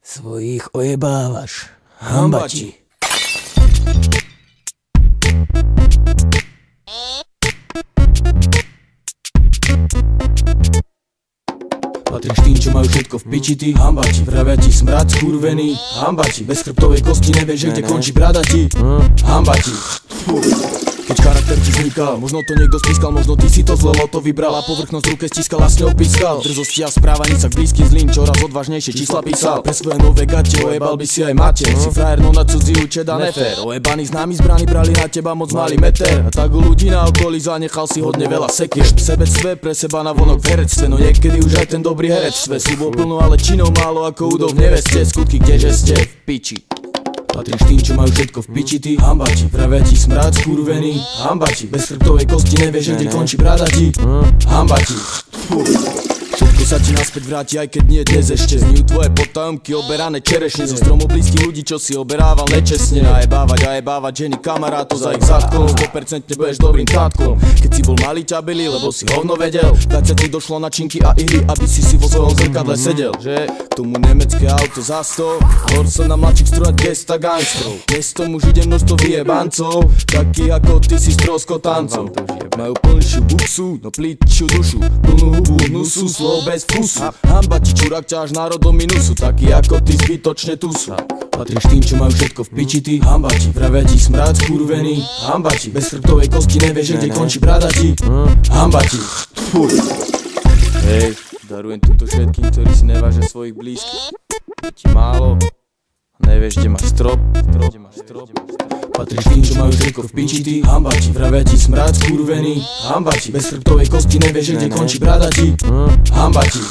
Svojich ojebávaš. Hamba ti. Patríš tým, čo majú všetko v piči, ty hamba ti. Vravia ti smrad skurvený, hamba ti. Bez chrbtovej kosti nevieš, kde končí brada ti. Hamba ti. Keď charakter ti vznikal, možno to niekto spískal, možno ty si to zle loto vybral a povrchnosť v ruke stiskal a s ňou pískal. Drzosti a správaní sa k blízkym zlým, čoraz odvážnejšie čísla písal. Pre svoje nové gate ojebal by si aj mater. Si frajer, no na cudzí učeda nefér. Ojebaní známi zbrany brali na teba moc malý meter. A tak u ľudí na okolí zanechal si hodne veľa sekier. V sebectve pre seba na vonok v herectve, no niekedy už aj ten dobrý herec štve. Slubov plno, ale činov málo ako údov v neveste. Skutky kdeže ste v piči. Patríš tým, čo majú všetko v piči, ty hamba ti. Vravia ti smrad skurvený, hamba ti. Bez chrbtovej kosti nevieš, kde končí brada ti. Hamba ti. Všetko sa ti naspäť vráti, aj keď nie dnes ešte. Znijú tvoje potajomky oberané čerešne zo stromov blízkych ľudí, čo si oberával nečestne. Ajebávať ženy kamarátov za ich zadkom. 100% budeš dobrým tátkom. Keď si bol malý ťabeli, lebo si hovno vedel. 20 ti došlo na činky a ihly, aby si vo svojom zrkadle sedel. Že k tomu nemecké auto za 100. Hor sa na mladších strojať gesta gangstrov. Mestom už ide množstvo vyjebancov, taký ako ty si stroskotancov. Majú plnšiu buksu, no plitšiu dušu, plnú hubu, hnusu, slov bez fusu. Hamba ti, čurák ťa až národom minusu, taký ako ty zbytočne tu sú. Patríš tým, čo majú všetko v piči, ty hamba ti. Vravia ti smrad skurvený, hamba ti. Bez chrbtovej kosti nevieš, kde končí brada ti. Hamba ti. Hej, darujem túto všetkým, ktorí si nevážia svojich blízkych. Ti málo, nevieš, kde máš strop. Patríš tým, čo majú všetko v piči, ty hamba ti. Vravia ti smrad skurvený, hamba ti. Bez chrbtovej kosti nevieš, kde končí brada ti. Hamba ti.